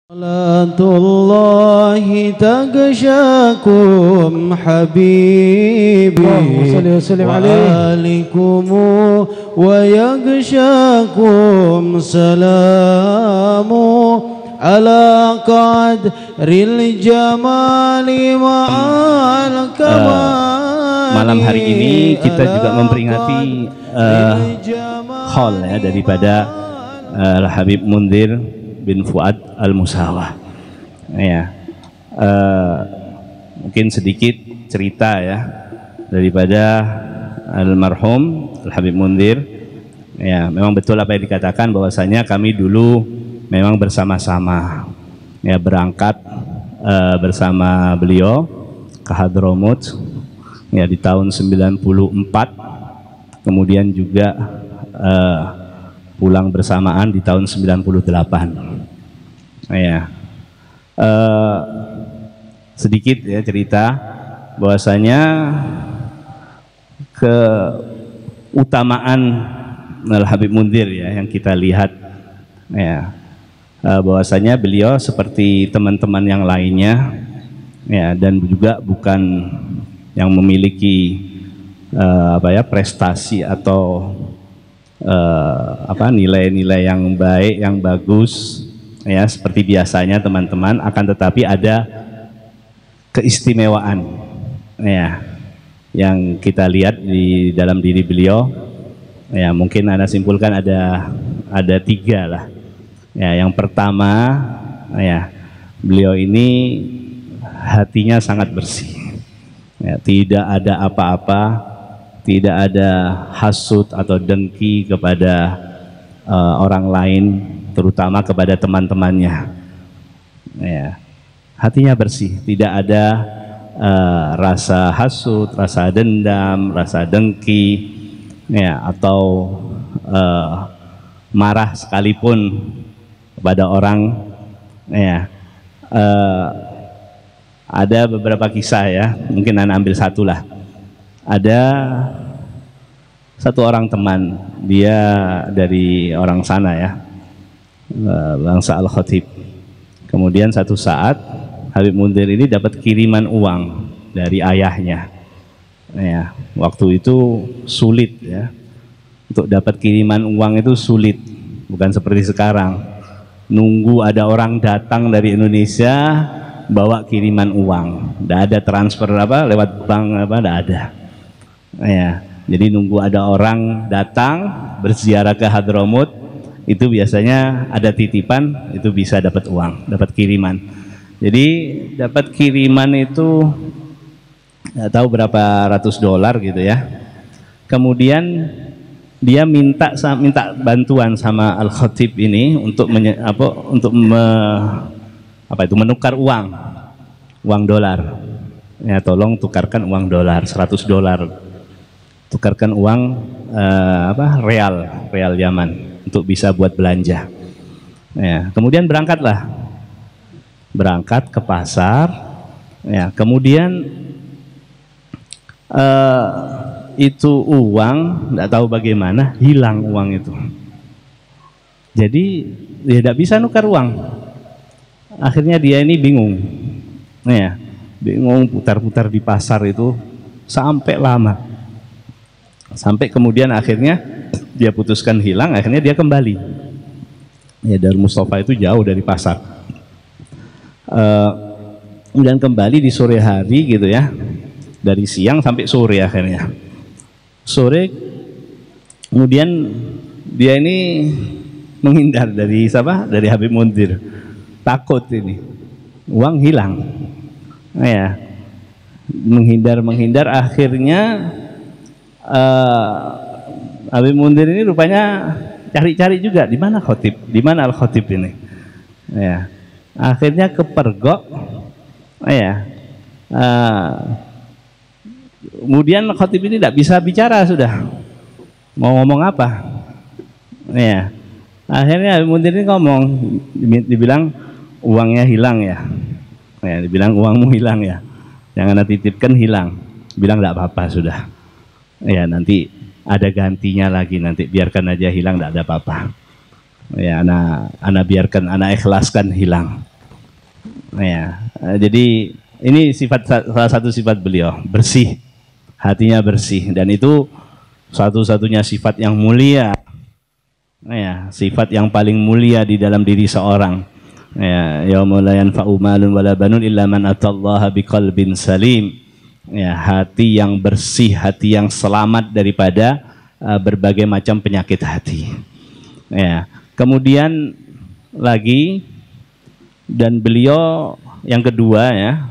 Salatullahi taghshakum habibi wa alikumu wa yaghshakum salamu ala qadril jamali ma'al kamali. Malam hari ini kita juga memperingati haul ya daripada Al-Habib Mundhir bin Fuad Al-Musawah. Ya, mungkin sedikit cerita ya daripada almarhum Al-Habib Mundhir. Ya, memang betul apa yang dikatakan bahwasanya kami dulu memang bersama-sama ya berangkat bersama beliau ke Hadramut ya di tahun 94, kemudian juga pulang bersamaan di tahun 98. Ya, sedikit ya cerita bahwasanya keutamaan Al-Habib Mundhir ya yang kita lihat ya, bahwasanya beliau seperti teman-teman yang lainnya ya, dan juga bukan yang memiliki prestasi atau nilai-nilai yang baik, yang bagus ya seperti biasanya teman-teman, akan tetapi ada keistimewaan ya yang kita lihat di dalam diri beliau ya. Mungkin Anda simpulkan ada tiga lah ya. Yang pertama ya, beliau ini hatinya sangat bersih ya, tidak ada apa-apa, tidak ada hasud atau dengki kepada orang lain, terutama kepada teman-temannya. Ya, hatinya bersih, tidak ada rasa hasud, rasa dendam, rasa dengki, ya, atau marah sekalipun kepada orang. Ya, ada beberapa kisah ya, mungkin Anda ambil satu lah. Ada satu orang teman, dia dari orang sana ya, bangsa Al-Khatib. Kemudian satu saat Habib Mundhir ini dapat kiriman uang dari ayahnya. Ya, waktu itu sulit ya, untuk dapat kiriman uang itu sulit, bukan seperti sekarang. Nunggu ada orang datang dari Indonesia bawa kiriman uang, tidak ada transfer lewat bank tidak ada. Ya, jadi nunggu ada orang datang berziarah ke Hadramut, itu biasanya ada titipan, itu bisa dapat uang, dapat kiriman. Jadi dapat kiriman itu nggak tahu berapa ratus dolar gitu ya. Kemudian dia minta bantuan sama Al-Khatib ini untuk menukar uang dolar. Ya, tolong tukarkan uang dolar, 100 dolar. Tukarkan uang real Yaman untuk bisa buat belanja. Ya, kemudian berangkat ke pasar. Ya, kemudian itu uang tidak tahu bagaimana hilang uang itu. Jadi dia tidak bisa nukar uang. Akhirnya dia ini bingung. Ya, bingung putar-putar di pasar itu sampai lama. Sampai kemudian akhirnya dia putuskan hilang, akhirnya dia kembali. Ya, dari Mustafa itu jauh dari pasar. Kemudian kembali di sore hari gitu ya, dari siang sampai sore akhirnya. Sore kemudian dia ini menghindar dari Habib Mundhir, takut ini uang hilang. Ya, menghindar akhirnya Habib Mundhir ini rupanya cari-cari juga di mana Khatib, di mana Al-Khatib ini. Ya, akhirnya kepergok. Ya, kemudian Khatib ini tidak bisa bicara sudah, mau ngomong apa. Ya, akhirnya Habib Mundhir ini ngomong, dibilang uangnya hilang ya. Ya, dibilang uangmu hilang ya, yang Anda titipkan hilang. Bilang tidak apa-apa sudah. Ya, nanti ada gantinya lagi, nanti biarkan aja hilang, tidak ada apa-apa. Ya, anak biarkan, anak ikhlaskan hilang. Ya, jadi ini salah satu sifat beliau, bersih, hatinya bersih, dan itu satu-satunya sifat yang mulia. Ya, sifat yang paling mulia di dalam diri seorang. Ya, yaumul la yanfa'u malun wala banun illa man atallaha biqalbin salim. Ya, hati yang bersih, hati yang selamat daripada berbagai macam penyakit hati. Ya, kemudian lagi, dan beliau yang kedua ya,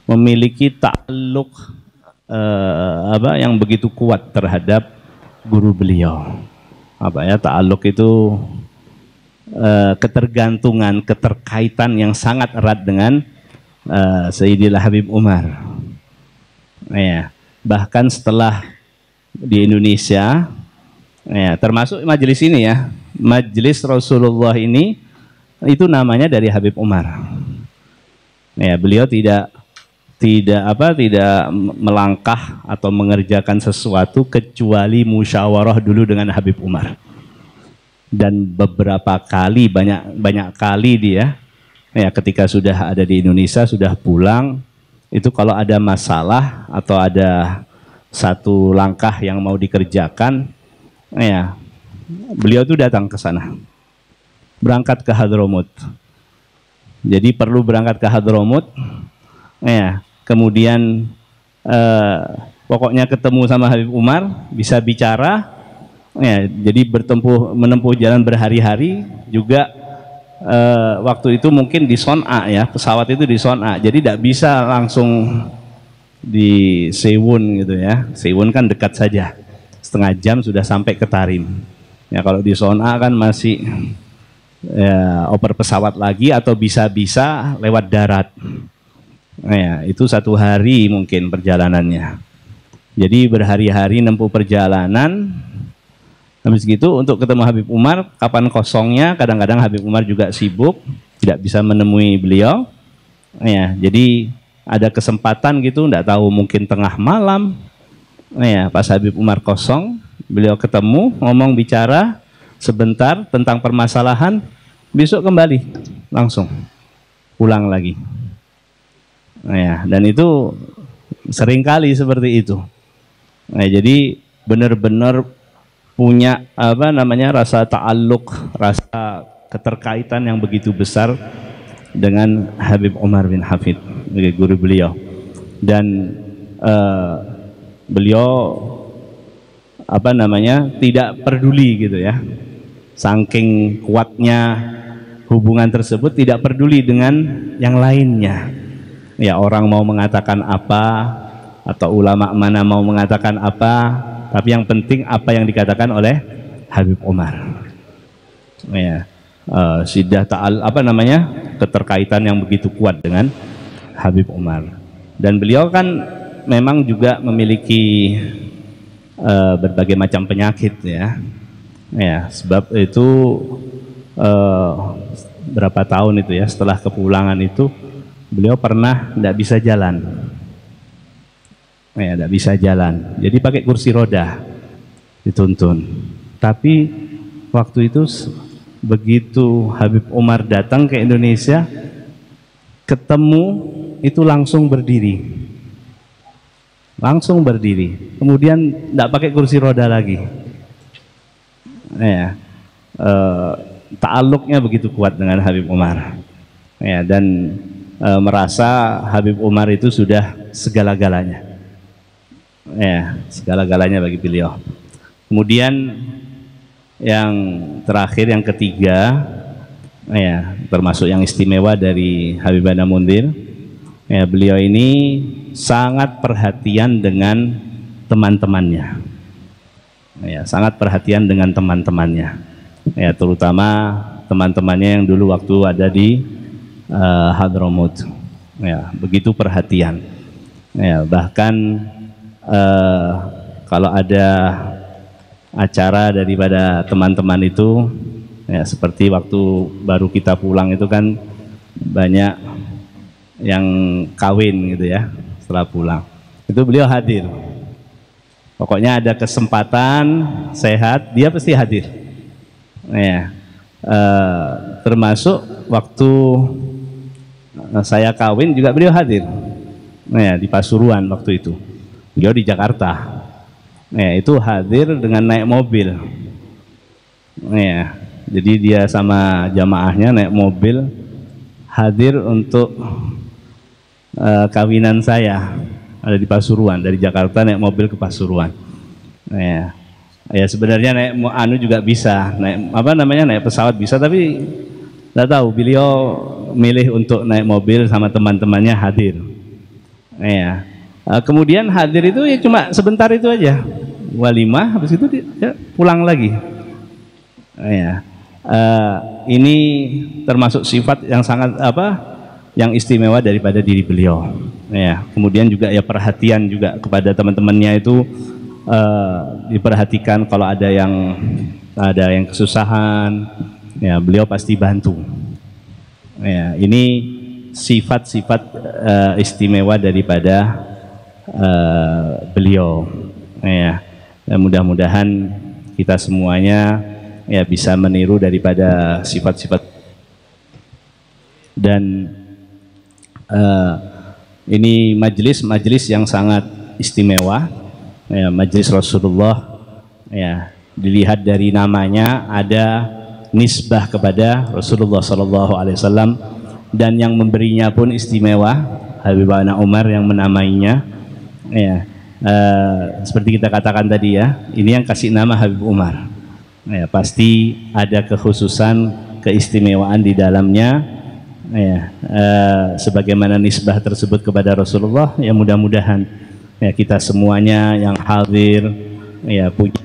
memiliki ta'alluq yang begitu kuat terhadap guru beliau. Ta'alluq itu ketergantungan, keterkaitan yang sangat erat dengan Sayyidil Habib Umar. Ya, bahkan setelah di Indonesia, ya, termasuk majelis ini ya, majelis Rasulullah ini, itu namanya dari Habib Umar. Ya, beliau tidak melangkah atau mengerjakan sesuatu kecuali musyawarah dulu dengan Habib Umar. Dan beberapa kali, banyak kali dia, ya, ketika sudah ada di Indonesia, sudah pulang, itu kalau ada masalah atau ada satu langkah yang mau dikerjakan, ya, beliau itu datang ke sana. Berangkat ke Hadramut. Jadi perlu berangkat ke Hadramut, ya, kemudian pokoknya ketemu sama Habib Umar, bisa bicara, ya, jadi menempuh jalan berhari-hari juga. Waktu itu mungkin di Son'a ya, pesawat itu di Son'a, jadi tidak bisa langsung di Sewun gitu ya. Sewun kan dekat saja, setengah jam sudah sampai ke Tarim. Ya, kalau di Son'a kan masih ya, oper pesawat lagi atau bisa-bisa lewat darat. Ya, itu 1 hari mungkin perjalanannya. Jadi berhari-hari nempuh perjalanan. Habis gitu untuk ketemu Habib Umar, kapan kosongnya, kadang-kadang Habib Umar juga sibuk, tidak bisa menemui beliau. Ya, jadi ada kesempatan gitu, tidak tahu mungkin tengah malam. Ya, pas Habib Umar kosong, beliau ketemu, ngomong, bicara sebentar tentang permasalahan, besok kembali langsung pulang lagi. Ya, dan itu seringkali seperti itu. Nah, jadi benar-benar punya rasa ta'alluq, rasa keterkaitan yang begitu besar dengan Habib Umar bin Hafid, guru beliau. Dan beliau tidak peduli gitu ya, saking kuatnya hubungan tersebut, tidak peduli dengan yang lainnya. Ya, orang mau mengatakan apa atau ulama mana mau mengatakan apa, tapi yang penting apa yang dikatakan oleh Habib Umar. Ya, sidah keterkaitan yang begitu kuat dengan Habib Umar. Dan beliau kan memang juga memiliki berbagai macam penyakit ya. Ya, sebab itu berapa tahun itu ya, setelah kepulangan itu beliau pernah tidak bisa jalan. Ya, tidak bisa jalan. Jadi pakai kursi roda dituntun. Tapi waktu itu begitu Habib Umar datang ke Indonesia, ketemu itu langsung berdiri. Langsung berdiri. Kemudian tidak pakai kursi roda lagi. Ya, ta'alluqnya begitu kuat dengan Habib Umar. Ya, dan merasa Habib Umar itu sudah segala-galanya. Ya, segala-galanya bagi beliau. Kemudian yang terakhir, yang ketiga, ya, termasuk yang istimewa dari Habib Ana Mundhir, ya, beliau ini sangat perhatian dengan teman-temannya. Ya, sangat perhatian dengan teman-temannya. Ya, terutama teman-temannya yang dulu waktu ada di Hadramut. Ya, begitu perhatian. Ya, bahkan kalau ada acara daripada teman-teman itu, ya, seperti waktu baru kita pulang itu kan banyak yang kawin gitu ya, setelah pulang itu beliau hadir. Pokoknya ada kesempatan sehat, dia pasti hadir. Ya, termasuk waktu saya kawin juga beliau hadir. Nah, ya, di Pasuruan waktu itu. Beliau di Jakarta. Nah, itu hadir dengan naik mobil. Nah, ya, jadi dia sama jamaahnya naik mobil hadir untuk kawinan saya, ada di Pasuruan, dari Jakarta naik mobil ke Pasuruan. Nah, ya. Ya sebenarnya naik anu juga bisa, naik apa namanya, naik pesawat bisa, tapi nggak tahu beliau milih untuk naik mobil sama teman-temannya hadir. Ya. Kemudian hadir itu ya cuma sebentar itu aja, walimah, habis itu dia pulang lagi. Ya. Ini termasuk sifat yang sangat yang istimewa daripada diri beliau. Ya. Kemudian juga ya perhatian juga kepada teman-temannya itu. Diperhatikan kalau ada yang kesusahan, ya beliau pasti bantu. Ya, ini sifat-sifat istimewa daripada beliau. Ya, mudah-mudahan kita semuanya ya bisa meniru daripada sifat-sifat. Dan ini majelis yang sangat istimewa. Ya, Majelis Rasulullah, ya, dilihat dari namanya ada nisbah kepada Rasulullah SAW, dan yang memberinya pun istimewa, Habib Ana Umar yang menamainya. Ya, seperti kita katakan tadi ya, ini yang kasih nama Habib Umar. Ya, pasti ada kekhususan, keistimewaan di dalamnya. Ya, sebagaimana nisbah tersebut kepada Rasulullah, ya mudah-mudahan ya kita semuanya yang hadir ya punya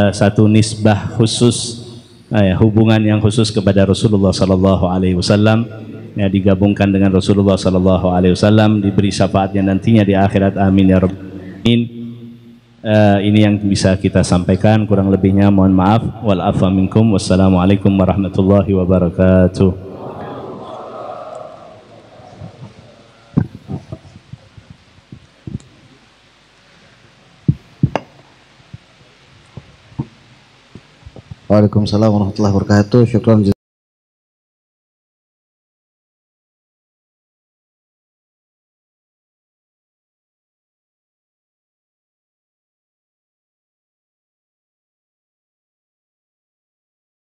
satu nisbah khusus, hubungan yang khusus kepada Rasulullah Sallallahu Alaihi Wasallam, ya digabungkan dengan Rasulullah Sallallahu Alaihi Wasallam, diberi syafaatnya nantinya di akhirat, amin ya rabbal alamin. Ini yang bisa kita sampaikan, kurang lebihnya mohon maaf. Wal afwa minkum, wassalamualaikum warahmatullahi wabarakatuh. Waalaikumsalam warahmatullahi wabarakatuh. Syukran.